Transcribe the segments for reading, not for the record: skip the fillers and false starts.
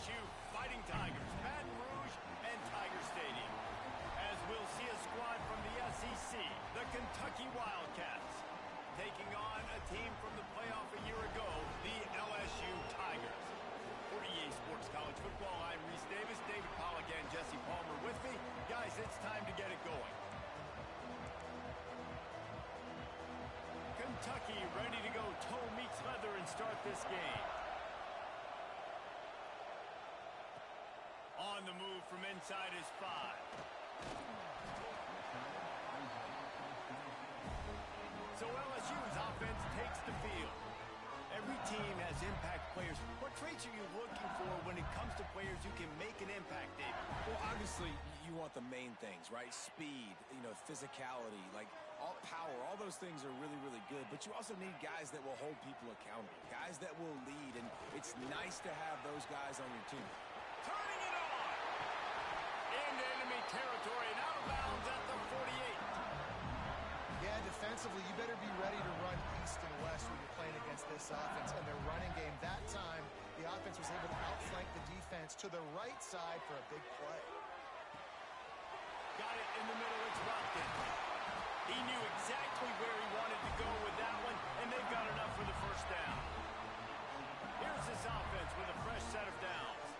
LSU Fighting Tigers, Baton Rouge, and Tiger Stadium. As we'll see a squad from the SEC, the Kentucky Wildcats, taking on a team from the playoff a year ago, the LSU Tigers. For EA Sports College Football, I'm Reese Davis, David Pollack, and Jesse Palmer with me. Guys, it's time to get it going. Kentucky ready to go toe meets leather and start this game. On the move from inside his 5. So LSU's offense takes the field. Every team has impact players. What traits are you looking for when it comes to players who can make an impact, David? Well, obviously, you want the main things, right? Speed, physicality, all power. All those things are really, really good. But you also need guys that will hold people accountable, guys that will lead. And it's nice to have those guys on your team. Turning it on! Into enemy territory and out of bounds at the 48. Yeah, defensively, you better be ready to run east and west when you're playing against this offense. And their running game, that time, the offense was able to outflank the defense to the right side for a big play. Got it in the middle, it's Rockton. He knew exactly where he wanted to go with that one, and they've got enough for the first down. Here's this offense with a fresh set of downs.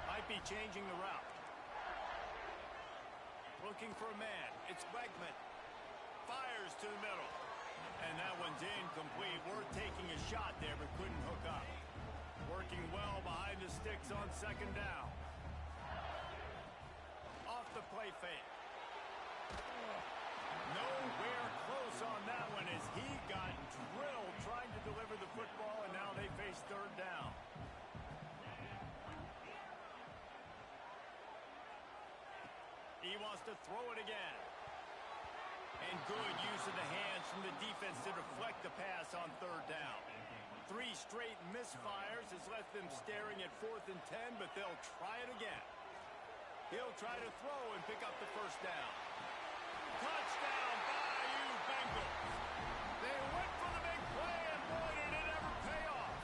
Might be changing the route. Looking for a man, it's Wegman. Fires to the middle. And that one's incomplete. We're taking a shot there, but couldn't hook up. Working well behind the sticks on second down. Off the play fake. Nowhere close on that one as he got drilled trying to deliver the football, and now they face third down. He wants to throw it again. And good use of the hands from the defense to deflect the pass on third down. 3 straight misfires has left them staring at 4th and 10, but they'll try it again. He'll try to throw and pick up the first down. Touchdown, Bayou Bengals. They went for the big play, and boy, did it ever pay off.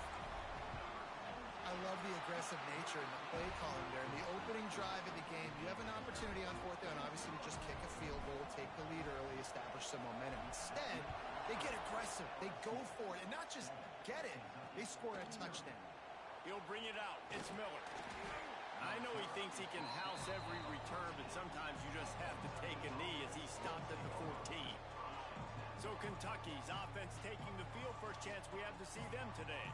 I love the aggressive nature and the play calling there. In the opening drive of the game, you have an opportunity on 4th down, obviously, to just kick a field goal, take the lead early, establish some momentum. Instead, they get aggressive. They go for it, and not just get it, they score a touchdown. He'll bring it out. It's Miller. I know he thinks he can house every return, but sometimes you just have to take a knee as he stopped at the 14. So Kentucky's offense taking the field. First chance we have to see them today.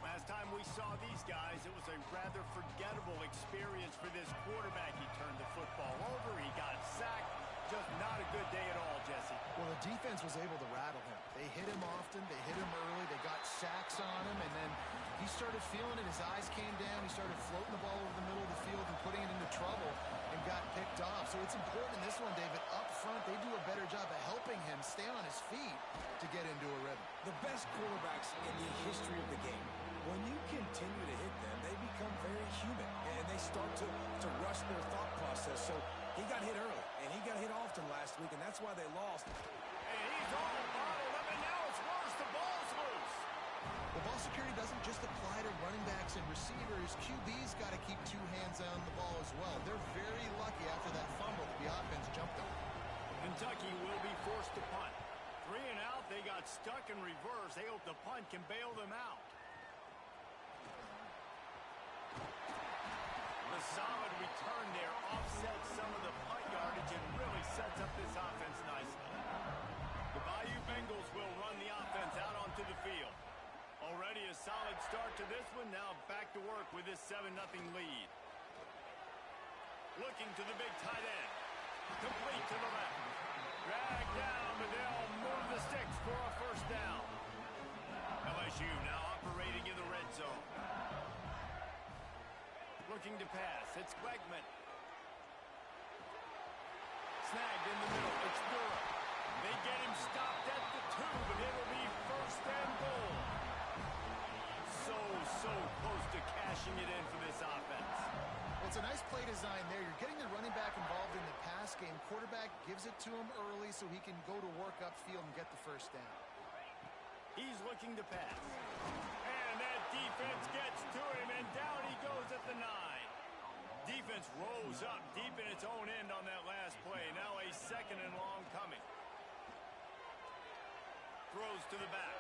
Last time we saw these guys, it was a rather forgettable experience for this quarterback. He turned the football over, he got sacked. Just not a good day at all, Jesse. Well, the defense was able to rattle him. They hit him often, they hit him early, they got sacks on him, and then he started feeling it. His eyes came down, he started floating the ball over the middle of the field and putting it into trouble and got picked off. So it's important in this one, David, up front, they do a better job of helping him stay on his feet to get into a rhythm. The best quarterbacks in the history of the game, when you continue to hit them, they become very human, and they start to rush their thought process. So he got hit early, and he got hit often last week, and that's why they lost. And he's all bottled up, and now it's worse. The ball's loose. The ball security doesn't just apply to running backs and receivers. QB's got to keep 2 hands on the ball as well. They're very lucky after that fumble that the offense jumped on. Kentucky will be forced to punt. 3 and out, they got stuck in reverse. They hope the punt can bail them out. The solid return there offsets some of the punt yardage and really sets up this offense nicely. The Bayou Bengals will run the offense out onto the field. Already a solid start to this one. Now back to work with this 7-0 lead. Looking to the big tight end. Complete to the left. Dragged down, but they'll move the sticks for a first down. LSU now operating in the red zone. Looking to pass. It's Wegman. Snagged in the middle. It's Durham. They get him stopped at the 2, but it'll be first and goal. So close to cashing it in for this offense. Well, it's a nice play design there. You're getting the running back involved in the pass game. Quarterback gives it to him early so he can go to work upfield and get the first down. He's looking to pass. And that defense gets to him, and down he goes at the 9. Defense rose up deep in its own end on that last play. Now a 2nd and long coming. Throws to the back.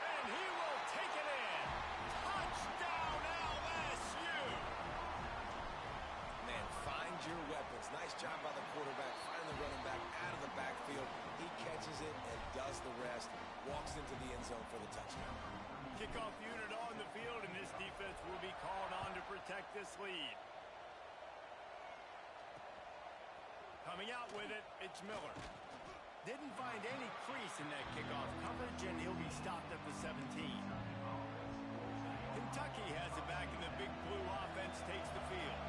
And he will take it in. Touchdown, LSU! Man, find your weapons. Nice job by the quarterback, finding the running back out of the backfield. He catches it and does the rest. Walks into the end zone for the touchdown. Kickoff unit on the field, and this defense will be called on to protect this lead. Coming out with it, it's Miller. Didn't find any crease in that kickoff coverage, and he'll be stopped at the 17. Kentucky has it back, and the Big Blue offense takes the field.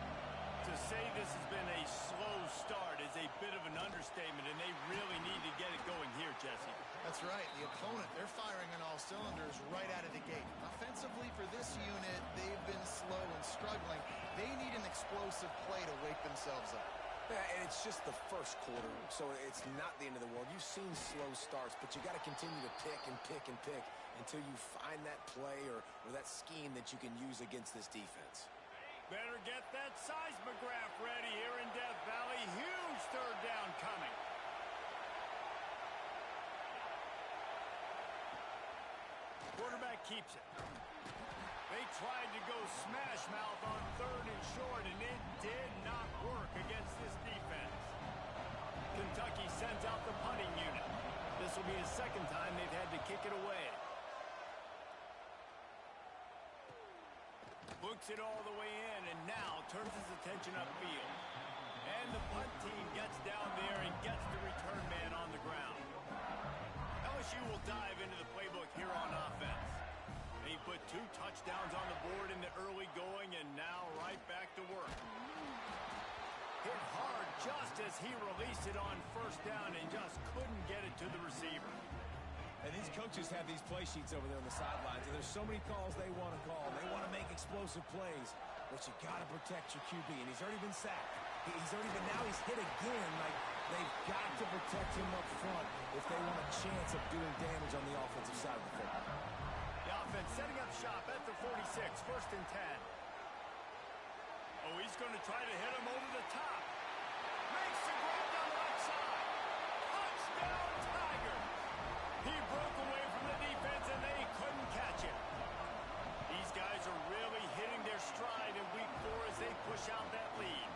To say this has been a slow start is a bit of an understatement, and they really need to get it going here, Jesse. That's right. The opponent, they're firing on all cylinders right out of the gate. Offensively for this unit, they've been slow and struggling. They need an explosive play to wake themselves up. Yeah, and it's just the first quarter, so it's not the end of the world. You've seen slow starts, but you got to continue to pick and pick and pick until you find that play or that scheme that you can use against this defense. Better get that seismograph ready here in Death Valley. Huge 3rd down coming. Quarterback keeps it. They tried to go smash mouth on 3rd and short, and it did not work against this defense. Kentucky sends out the punting unit. This will be the 2nd time they've had to kick it away. Books it all the way in, and now turns his attention upfield. And the punt team gets down there and gets the return man on the ground. LSU will dive into the playbook here on offense. They put 2 touchdowns on the board in the early going, and now right back to work. Hit hard just as he released it on 1st down and just couldn't get it to the receiver. And these coaches have these play sheets over there on the sidelines, and there's so many calls they want to call. They want to make explosive plays, but you got to protect your QB, and he's already been sacked. Now he's hit again. Like, they've got to protect him up front if they want a chance of doing damage on the offensive side of the football. The offense setting up shop at the 46, 1st and 10. Oh, he's going to try to hit him over the top. Makes the grab down the right side. Touchdown, Tiger. He broke away from the defense, and they couldn't catch it. These guys are really hitting their stride in week 4 as they push out that lead.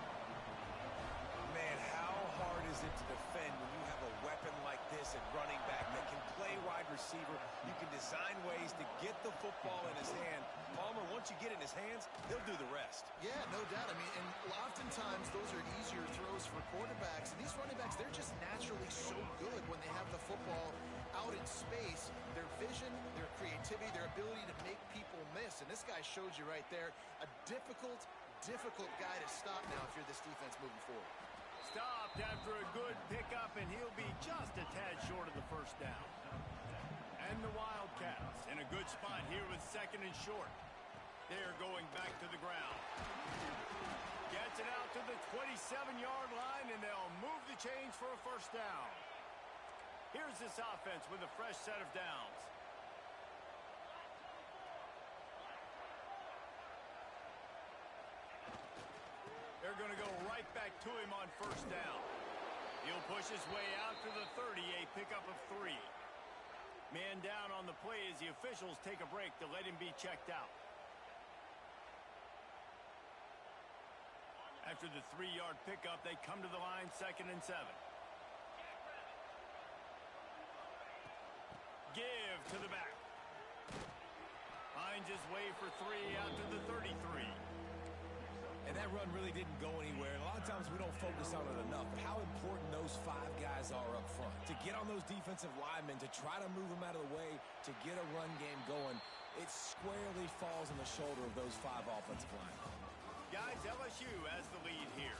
Man, how hard is it to defend when you have a weapon like this at running back that can play wide receiver? You can design ways to get the football in his hand. Palmer, once you get it in his hands, he'll do the rest. Yeah, no doubt. I mean, and oftentimes those are easier throws for quarterbacks. And these running backs, they're just naturally so good when they have the football out in space. Their vision, their creativity, their ability to make people miss. And this guy showed you right there, a difficult guy to stop now if you're this defense moving forward. Stopped after a good pickup, and he'll be just a tad short of the 1st down. And the Wildcats in a good spot here with 2nd and short. They're going back to the ground. Gets it out to the 27-yard line, and they'll move the chains for a 1st down. Here's this offense with a fresh set of downs. They're going to go right back to him on 1st down. He'll push his way out to the 30, a pickup of 3. Man down on the play as the officials take a break to let him be checked out. After the 3-yard pickup, they come to the line 2nd and 7. Give to the back. Finds his way for 3 out to the 33. And that run really didn't go anywhere. And a lot of times we don't focus on it enough. But how important those 5 guys are up front. To get on those defensive linemen, to try to move them out of the way, to get a run game going, it squarely falls on the shoulder of those 5 offensive linemen. Guys, LSU has the lead here.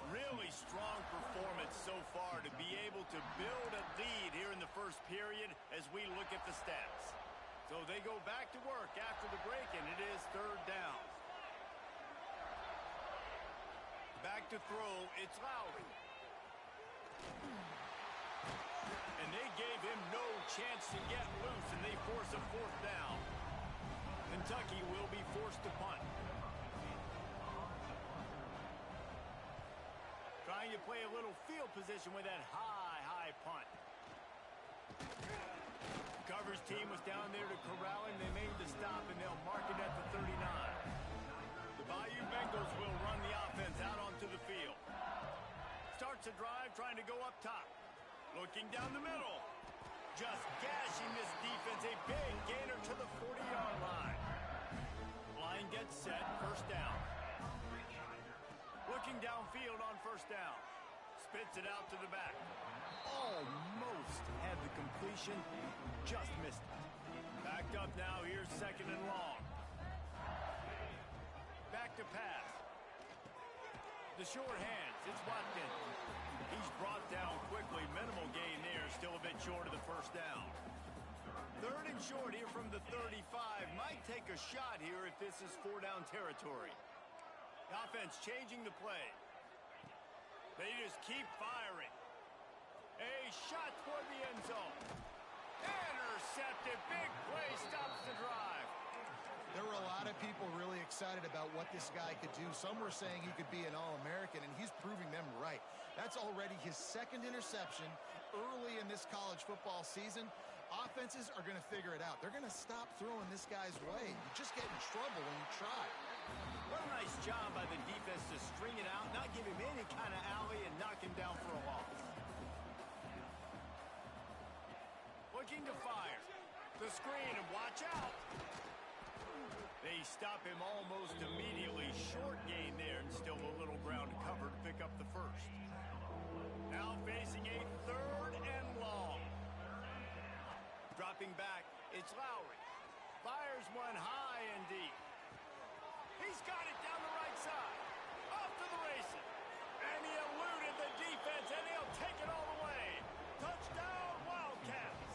Really strong performance so far to be able to build a lead here in the 1st period as we look at the stats. So they go back to work after the break, and it is 3rd down. Back to throw, it's Lowry. And they gave him no chance to get loose, and they force a 4th down. The Kentucky will be forced to punt. Trying to play a little field position with that high punt. Coverage team was down there to corral him. They made the stop, and they'll mark it at the 39. The Bayou Bengals will run the offense out onto the field. Starts a drive trying to go up top. Looking down the middle. Just gashing this defense. A big gainer to the 40-yard line. Line gets set. First down. Looking downfield on first down. Spits it out to the back. Almost had the completion. Just missed it. Backed up now. Here's second and long. Back to pass. The short hands. It's Watkins. He's brought down quickly. Minimal gain there. Still a bit short of the first down. Third and short here from the 35. Might take a shot here if this is 4-down territory. The offense changing the play. They just keep firing. A shot toward the end zone. Intercepted. Big play stops the drive. There were a lot of people really excited about what this guy could do. Some were saying he could be an All-American, and he's proving them right. That's already his second interception early in this college football season. Offenses are going to figure it out. They're going to stop throwing this guy's way. You just get in trouble when you try. What a nice job by the defense to string it out, not give him any kind of alley, and knock him down for a loss. Looking to fire. The screen, and watch out. They stop him almost immediately. Short gain there, and still a little ground to cover to pick up the first. Now facing a third and long. Dropping back, it's Lowry. Fires one high and deep. He's got it down the right side. Off to the races. And he eluded the defense, and he'll take it all the way. Touchdown, Wildcats.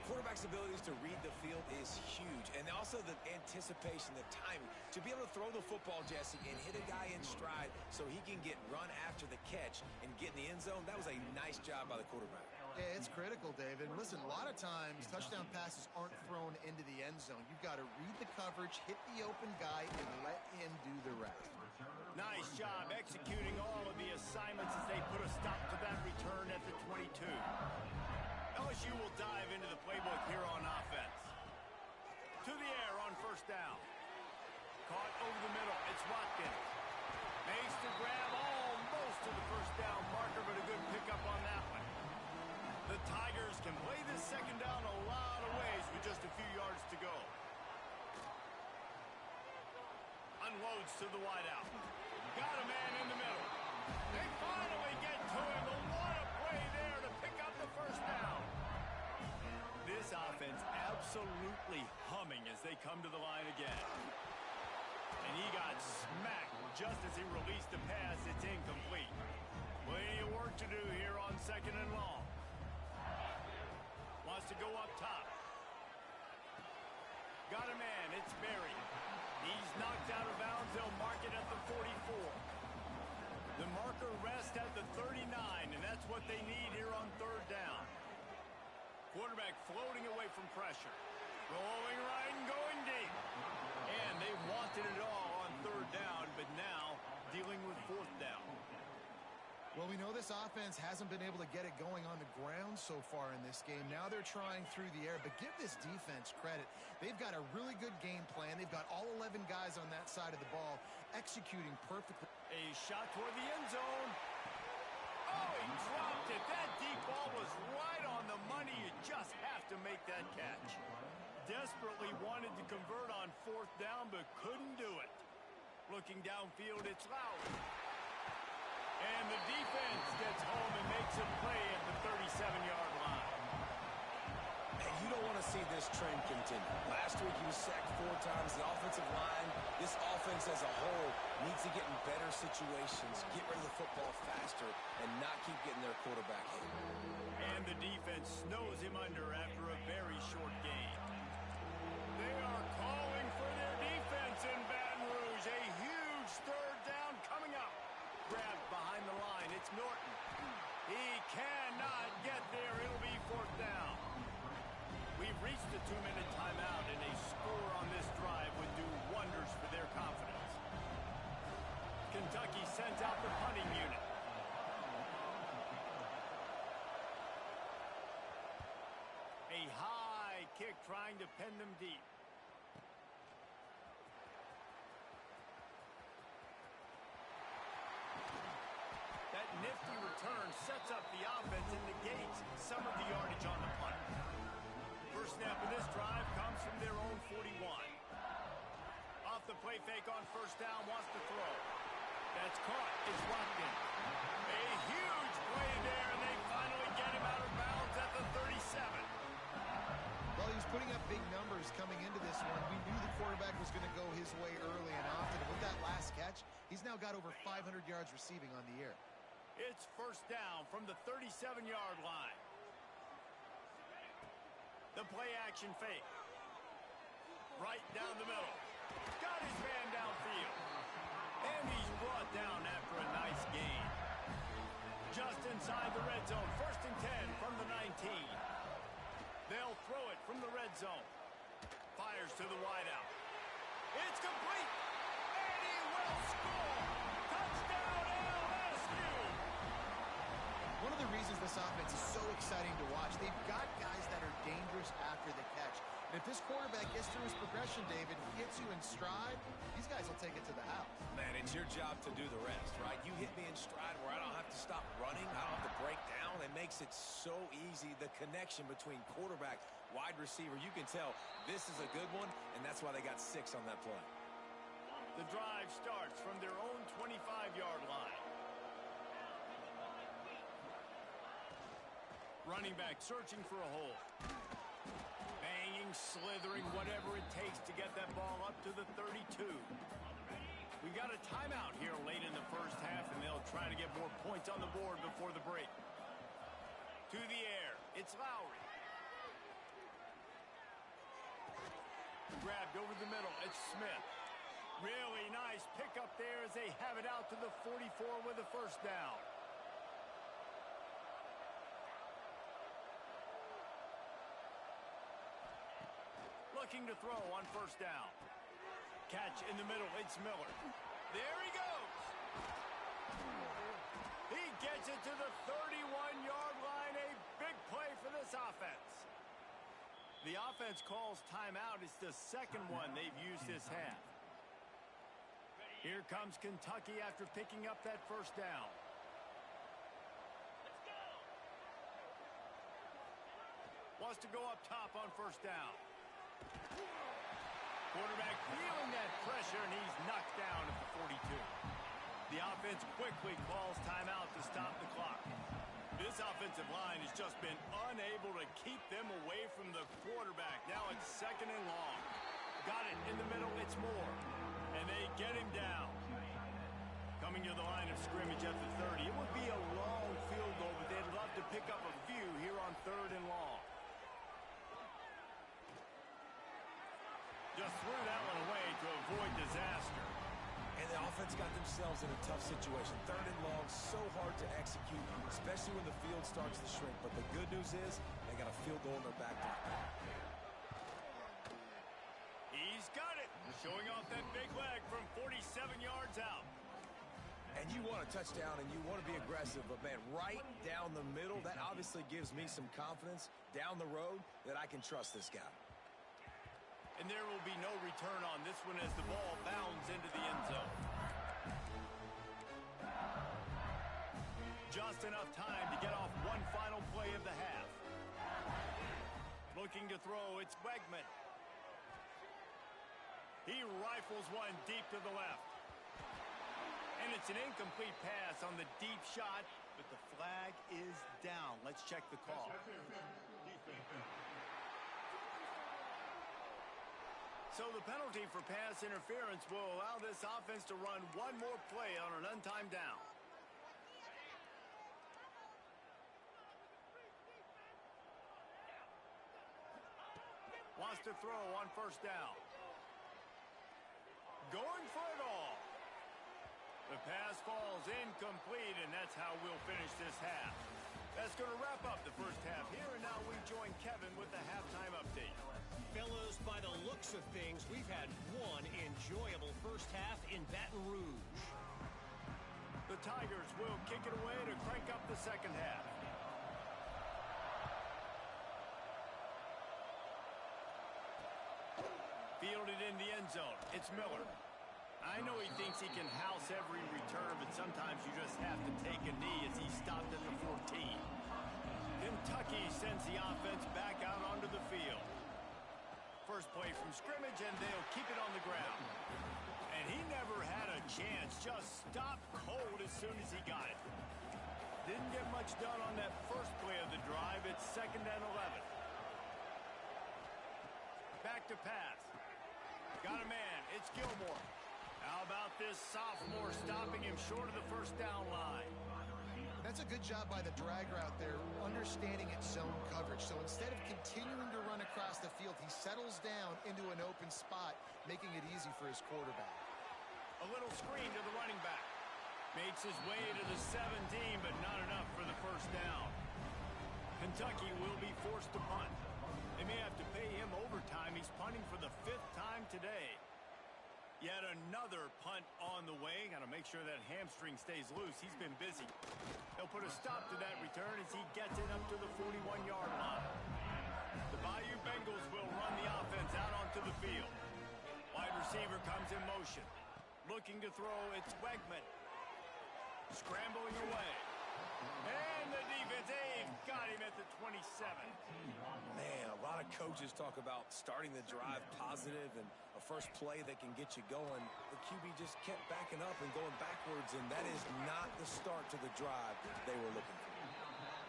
Quarterback's abilities to read the field is huge, and also the anticipation, the timing. To be able to throw the football, Jesse, and hit a guy in stride so he can get run after the catch and get in the end zone, that was a nice job by the quarterback. Yeah, it's critical, David. Listen, a lot of times touchdown passes aren't thrown into the end zone. You've got to read the coverage, hit the open guy, and let him do the rest. Nice job executing all of the assignments as they put a stop to that return at the 22. LSU will dive into the playbook here on offense. To the air on first down. Caught over the middle. It's Watkins. Makes the grab almost to the first down marker, but a good pickup on that one. The Tigers can play this second down a lot of ways with just a few yards to go. Unloads to the wideout. Got a man in the middle. They finally get to him. But what a play there to pick up the first down. This offense absolutely humming as they come to the line again. And he got smacked just as he released the pass. It's incomplete. Plenty of work to do here on second and long. Wants to go up top. Got a man. It's Berry. He's knocked out of bounds. They'll mark it at the 44. The marker rests at the 39, and that's what they need here on third down. Quarterback floating away from pressure. Rolling right and going deep. And they wanted it all on third down, but now dealing with fourth down. Well, we know this offense hasn't been able to get it going on the ground so far in this game. Now they're trying through the air, but give this defense credit. They've got a really good game plan. They've got all 11 guys on that side of the ball executing perfectly. A shot toward the end zone. Oh, he dropped it. That deep ball was right on the money. You just have to make that catch. Desperately wanted to convert on fourth down, but couldn't do it. Looking downfield, it's Lowry. And the defense gets home and makes a play at the 37-yard line. And you don't want to see this trend continue. Last week he was sacked 4 times. The offensive line, this offense as a whole, needs to get in better situations, get rid of the football faster, and not keep getting their quarterback hit. And the defense snows him under after a very short game. They are calling for their defense in Baton Rouge. A huge third down coming up. Grabbed behind the line. It's Norton. He cannot get there. It'll be fourth down. We've reached the 2-minute timeout in a score drive would do wonders for their confidence. Kentucky sends out the punting unit. A high kick trying to pin them deep. That nifty return sets up the offense and negates some of the yardage on the punt. First snap of this drive comes from their own 41. Off the play fake on first down, wants to throw. That's caught. It's locked in. A huge play there, and they finally get him out of bounds at the 37. Well, he was putting up big numbers coming into this one. We knew the quarterback was going to go his way early and often. And with that last catch, he's now got over 500 yards receiving on the year. It's first down from the 37-yard line. The play action fake. Right down the middle. Got his man downfield. And he's brought down after a nice gain. Just inside the red zone. First and 10 from the 19. They'll throw it from the red zone. Fires to the wideout. It's complete. And he will score. Touchdown, LSU. One of the reasons this offense is so exciting to watch, they've got guys that are dangerous after the catch. And if this quarterback gets through his progression, David, he hits you in stride, these guys will take it to the house. Man, it's your job to do the rest, right? You hit me in stride where I don't have to stop running. I don't have to break down. It makes it so easy. The connection between quarterback, wide receiver, you can tell this is a good one, and that's why they got 6 on that play. The drive starts from their own 25-yard line. Running back searching for a hole. Banging, slithering, whatever it takes to get that ball up to the 32. We got a timeout here late in the first half, and they'll try to get more points on the board before the break. To the air, it's Lowry. Grabbed over the middle, it's Smith. Really nice pickup there as they have it out to the 44 with a first down. Looking to throw on first down. Catch in the middle, it's Miller. There he goes. He gets it to the 31-yard line. A big play for this offense. The offense calls timeout. It's the second one they've used this half. Here comes Kentucky after picking up that first down. Wants to go up top on first down. Quarterback feeling that pressure, and he's knocked down at the 42. The offense quickly calls timeout to stop the clock. This offensive line has just been unable to keep them away from the quarterback. Now it's second and long. Got it in the middle, it's Moore. And they get him down. Coming to the line of scrimmage at the 30. It would be a long field goal, but they'd love to pick up a few here on third and long. Just threw that one away to avoid disaster. And the offense got themselves in a tough situation. Third and long, so hard to execute, especially when the field starts to shrink. But the good news is they got a field goal in their back pocket. He's got it. Showing off that big leg from 47 yards out. And you want a touchdown and you want to be aggressive, but man, right down the middle, that obviously gives me some confidence down the road that I can trust this guy. And there will be no return on this one as the ball bounds into the end zone. Just enough time to get off one final play of the half. Looking to throw, it's Wegman. He rifles one deep to the left. And it's an incomplete pass on the deep shot, but the flag is down. Let's check the call. So the penalty for pass interference will allow this offense to run one more play on an untimed down. Wants to throw on first down. Going for it all. The pass falls incomplete, and that's how we'll finish this half. That's going to wrap up the first half here, and now we join Kevin with the halftime update. Fellas, by the looks of things, we've had one enjoyable first half in Baton Rouge. The Tigers will kick it away to crank up the second half. Fielded in the end zone. It's Miller. I know he thinks he can house every return, but sometimes you just have to take a knee as he stopped at the 14. Kentucky sends the offense back out onto the field. First play from scrimmage, and they'll keep it on the ground. And he never had a chance. Just stopped cold as soon as he got it. Didn't get much done on that first play of the drive. It's 2nd and 11. Back to pass. Got a man. It's Gilmore. How about this sophomore stopping him short of the first down line? That's a good job by the drag route there, understanding its zone coverage. So instead of continuing to run across the field, he settles down into an open spot, making it easy for his quarterback. A little screen to the running back. Makes his way to the 17, but not enough for the first down. Kentucky will be forced to punt. They may have to pay him overtime. He's punting for the 5th time today. Yet another punt on the way. Got to make sure that hamstring stays loose. He's been busy. He'll put a stop to that return as he gets it up to the 41-yard line. The Bayou Bengals will run the offense out onto the field. Wide receiver comes in motion. Looking to throw, it's Wegman. Scrambling away. And the defense, they've got him at the 27. Man, a lot of coaches talk about starting the drive positive and a first play that can get you going. The QB just kept backing up and going backwards, and that is not the start to the drive they were looking for.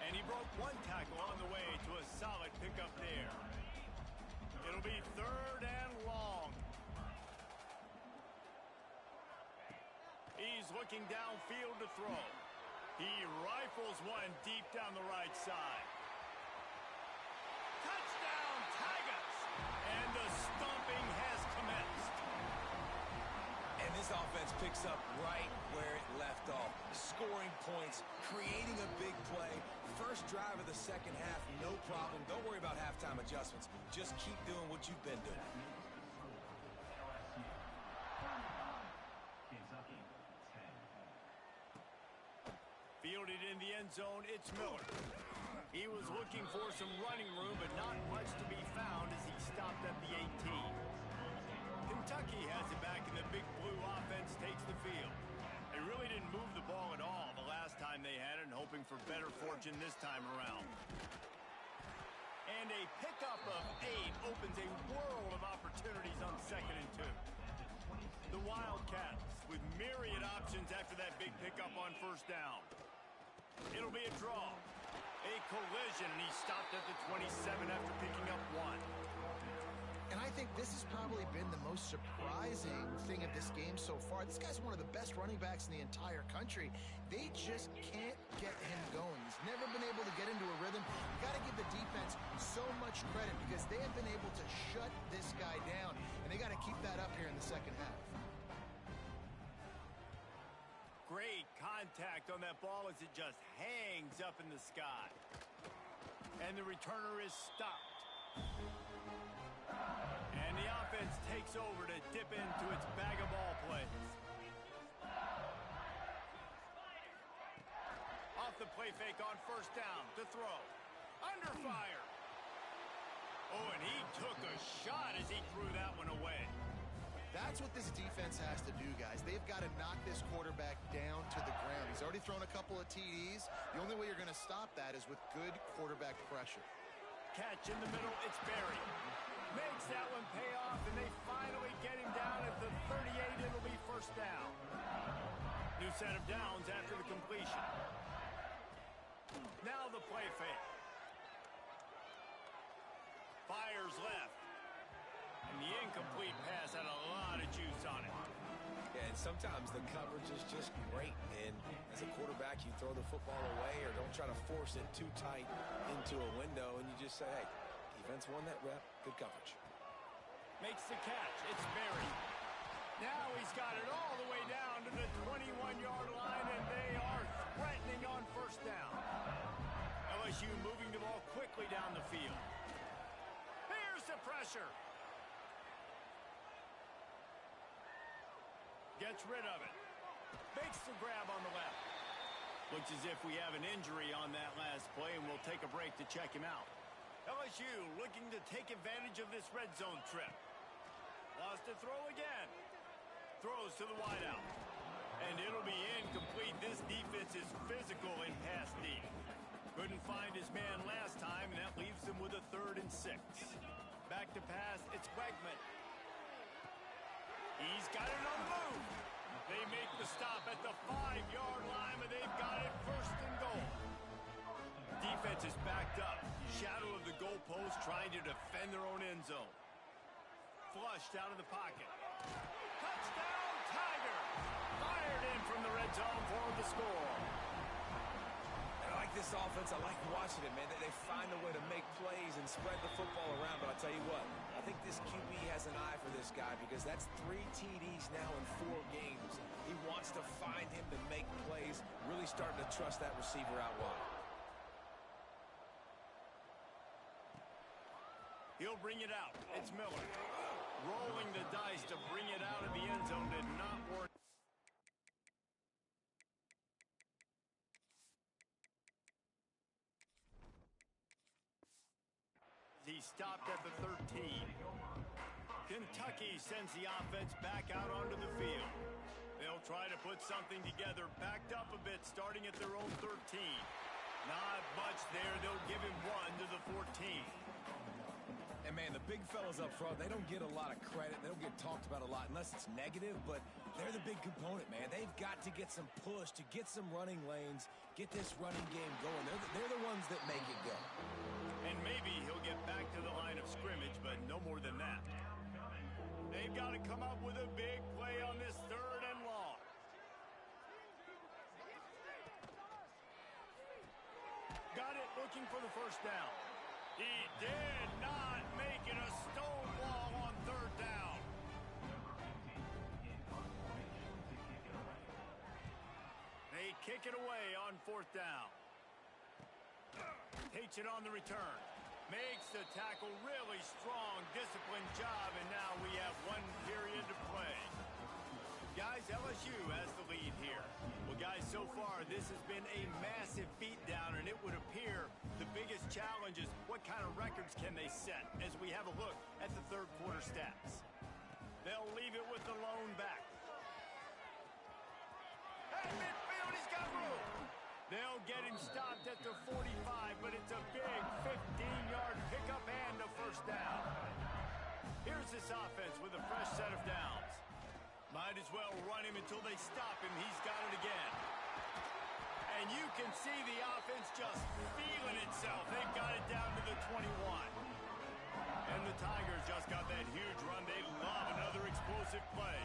And he broke one tackle on the way to a solid pickup there. It'll be 3rd and long. He's looking downfield to throw. He rifles one deep down the right side. Touchdown, Tigers! And the stomping has commenced. And this offense picks up right where it left off. Scoring points, creating a big play. First drive of the second half, no problem. Don't worry about halftime adjustments. Just keep doing what you've been doing. Fielded in the end zone, it's Miller. He was looking for some running room, but not much to be found as he stopped at the 18. Kentucky has it back, and the Big Blue offense takes the field. They really didn't move the ball at all the last time they had it, and hoping for better fortune this time around. And a pickup of 8 opens a world of opportunities on 2nd and 2. The Wildcats with myriad options after that big pickup on first down. It'll be a draw. A collision, and he stopped at the 27 after picking up 1. And I think this has probably been the most surprising thing of this game so far. This guy's one of the best running backs in the entire country. They just can't get him going. He's never been able to get into a rhythm. You got to give the defense so much credit because they have been able to shut this guy down, and they got to keep that up here in the second half. Great contact on that ball as it just hangs up in the sky. And the returner is stopped. And the offense takes over to dip into its bag of ball plays. Off the play fake on first down to throw. Under fire. Oh, and he took a shot as he threw that one away. That's what this defense has to do, guys. They've got to knock this quarterback down to the ground. He's already thrown a couple of TDs. The only way you're going to stop that is with good quarterback pressure. Catch in the middle, it's Berry. Makes that one pay off, and they finally get him down at the 38. It'll be first down. New set of downs after the completion. Now the play fake. Fires left. And the incomplete pass had a lot of juice on it. Yeah, and sometimes the coverage is just great. And as a quarterback, you throw the football away or don't try to force it too tight into a window, and you just say, hey, defense won that rep. Good coverage. Makes the catch. It's Berry. Now he's got it all the way down to the 21-yard line, and they are threatening on first down. LSU moving the ball quickly down the field. Here's the pressure. Gets rid of it. Makes the grab on the left. Looks as if we have an injury on that last play, and we'll take a break to check him out. LSU looking to take advantage of this red zone trip. Lost to throw again. Throws to the wideout. And it'll be incomplete. This defense is physical in pass deep. Couldn't find his man last time, and that leaves them with a 3rd and 6. Back to pass, it's Wegman. He's got it on the move. They make the stop at the 5-yard line, and they've got it 1st and goal. Defense is backed up. Shadow of the goalpost trying to defend their own end zone. Flushed out of the pocket. Touchdown, Tiger! Fired in from the red zone for the score. I like this offense. I like watching it, man. They find a way to make plays and spread the football around. But I'll tell you what, I think this QB has an eye for this guy because that's 3 TDs now in 4 games. He wants to find him to make plays, really starting to trust that receiver out wide. He'll bring it out. It's Miller. Rolling the dice to bring it out of the end zone did not work. He stopped at the 13. Kentucky sends the offense back out onto the field. They'll try to put something together, backed up a bit, starting at their own 13. Not much there. They'll give him 1 to the 14. And, man, the big fellas up front, they don't get a lot of credit. They don't get talked about a lot unless it's negative, but they're the big component, man. They've got to get some push, to get some running lanes, get this running game going. They're the ones that make it go. And maybe he'll get back to the line of scrimmage, but no more than that. They've got to come up with a big play on this 3rd and long. Got it, looking for the 1st down. He did not make it a stonewall on 3rd down. They kick it away on 4th down. Takes it on the return. Makes the tackle really strong, disciplined job, and now we have 1 period to play. Guys, LSU has the lead here. Well, guys, so far this has been a massive beatdown, and it would appear the biggest challenge is what kind of records can they set as we have a look at the 3rd quarter stats. They'll leave it with the lone back. At midfield, he's got room. They'll get him stopped at the 45, but it's a big 15-yard pickup and a 1st down. Here's this offense with a fresh set of downs. Might as well run him until they stop him. He's got it again. And you can see the offense just feeling itself. They've got it down to the 21. And the Tigers just got that huge run. They love another explosive play.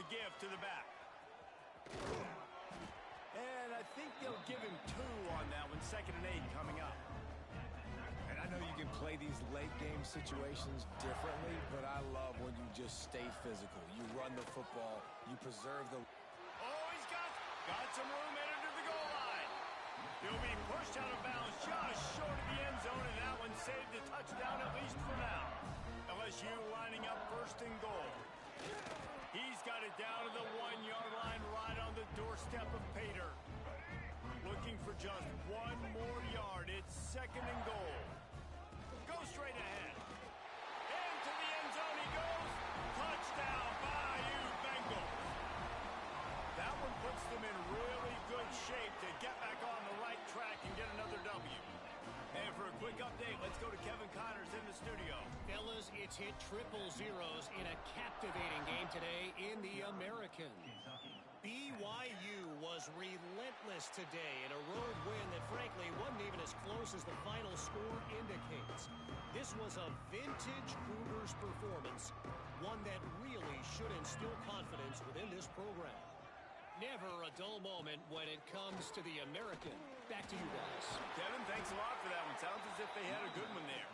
The give to the back. And I think they'll give him 2 on that one. 2nd and 8 coming up. And I know you can play these late-game situations differently, but I love when you just stay physical. You run the football. You preserve the... Oh, he's got some room headed to the goal line. He'll be pushed out of bounds just short of the end zone, and that one saved a touchdown at least for now. LSU lining up 1st and goal. He's got it down to the 1-yard line right on the doorstep of Pater. Looking for just 1 more yard. It's 2nd and goal. Go straight ahead. Into the end zone he goes. Touchdown, Bayou Bengals. That one puts them in really good shape to get back on the right track and get another W. And for a quick update, let's go to Kevin Connors in the studio. Fellas, it's hit 000 in a captivating game today in the American. BYU was relentless today in a road win that frankly wasn't even as close as the final score indicates. This was a vintage Cougars performance, one that really should instill confidence within this program. Never a dull moment when it comes to the American. Back to you guys. Kevin, thanks a lot for that one. Sounds as if they had a good one there.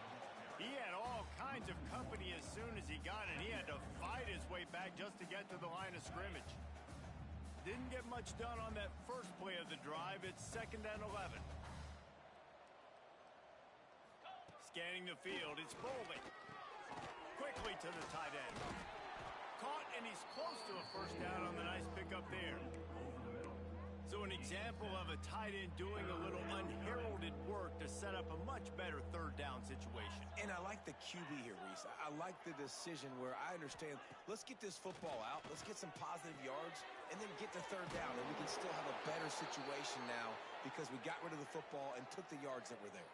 He had all kinds of company as soon as he got it. He had to fight his way back just to get to the line of scrimmage. Didn't get much done on that first play of the drive. It's 2nd and 11. Scanning the field, it's Foley. Quickly to the tight end. Caught, and he's close to a first down on the nice pickup there. So an example of a tight end doing a little unheralded work to set up a much better 3rd down situation. And I like the QB here, Reese. I like the decision where I understand, let's get this football out, let's get some positive yards, and then get to 3rd down, and we can still have a better situation now because we got rid of the football and took the yards that were there.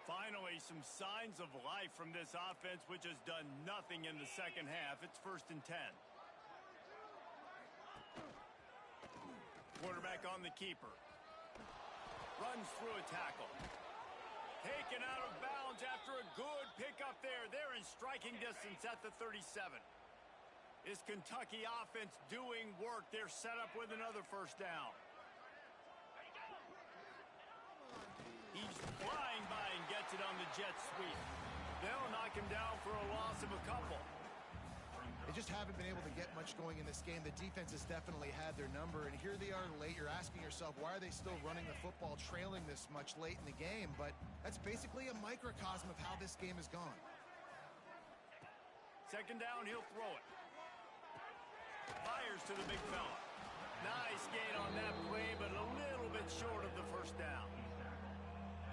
Finally, some signs of life from this offense, which has done nothing in the second half. It's 1st and 10. Quarterback on the keeper. Runs through a tackle. Taken out of bounds after a good pickup there. They're in striking distance at the 37. Is Kentucky offense doing work? They're set up with another first down. He's flying by and gets it on the jet sweep. They'll knock him down for a loss of a couple. They just haven't been able to get much going in this game. The defense has definitely had their number, and here they are late. You're asking yourself, why are they still running the football, trailing this much late in the game? But that's basically a microcosm of how this game has gone. 2nd down, he'll throw it. Fires to the big fella. Nice gain on that play, but a little bit short of the first down.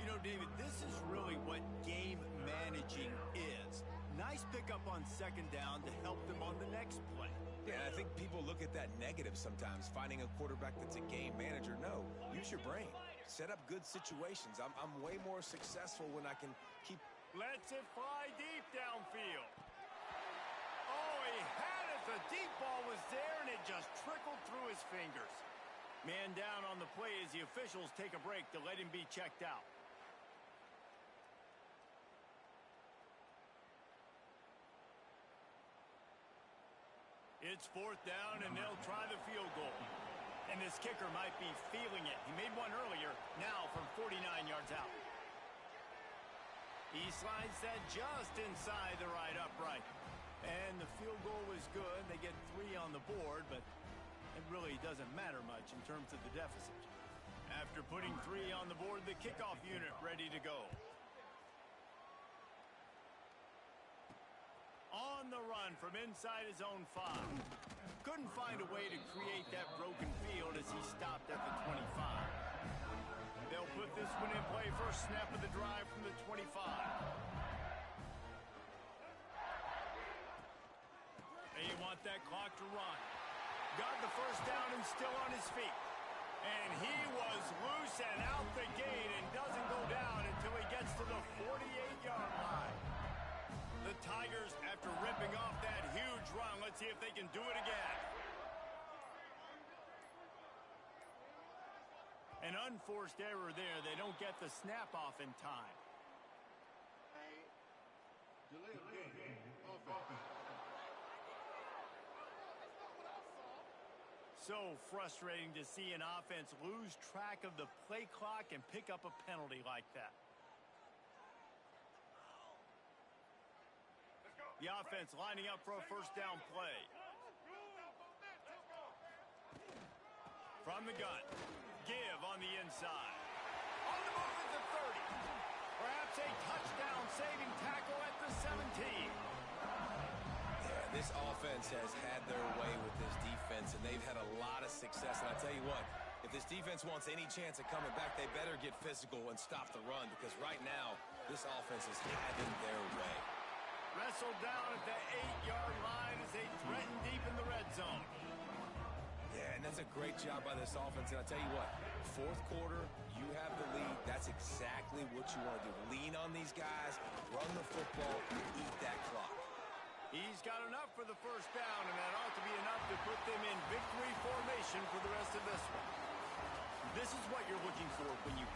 You know, David, this is really what game managing is. Nice pickup on 2nd down to help them on the next play. Yeah, and I think people look at that negative sometimes, finding a quarterback that's a game manager. No, use your brain. Set up good situations. I'm way more successful when I can keep... Lets it fly deep downfield. Oh, he had it. The deep ball was there, and it just trickled through his fingers. Man down on the play as the officials take a break to let him be checked out. It's 4th down, and they'll try the field goal. And this kicker might be feeling it. He made one earlier, now from 49 yards out. He slides that just inside the right upright. And the field goal was good. They get 3 on the board, but it really doesn't matter much in terms of the deficit. After putting 3 on the board, the kickoff unit ready to go. On the run from inside his own 5. Couldn't find a way to create that broken field as he stopped at the 25. They'll put this one in play. First snap of the drive from the 25. They want that clock to run. Got the first down and still on his feet. And he was loose and out the gate and doesn't go down until he gets to the 48-yard line. The Tigers, after ripping off that huge run, let's see if they can do it again. An unforced error there. They don't get the snap off in time. So frustrating to see an offense lose track of the play clock and pick up a penalty like that. The offense lining up for a first down play. From the gun. Give on the inside. On the move at the 30. Perhaps a touchdown-saving tackle at the 17. Yeah, this offense has had their way with this defense, and they've had a lot of success. And I tell you what, if this defense wants any chance of coming back, they better get physical and stop the run, because right now, this offense is having their way. Wrestled down at the 8-yard line as they threaten deep in the red zone. Yeah, and that's a great job by this offense. And I'll tell you what, 4th quarter, you have the lead. That's exactly what you want to do. Lean on these guys, run the football, eat that clock. He's got enough for the first down, and that ought to be enough to put them in victory formation for the rest of this one. This is what you're looking for when you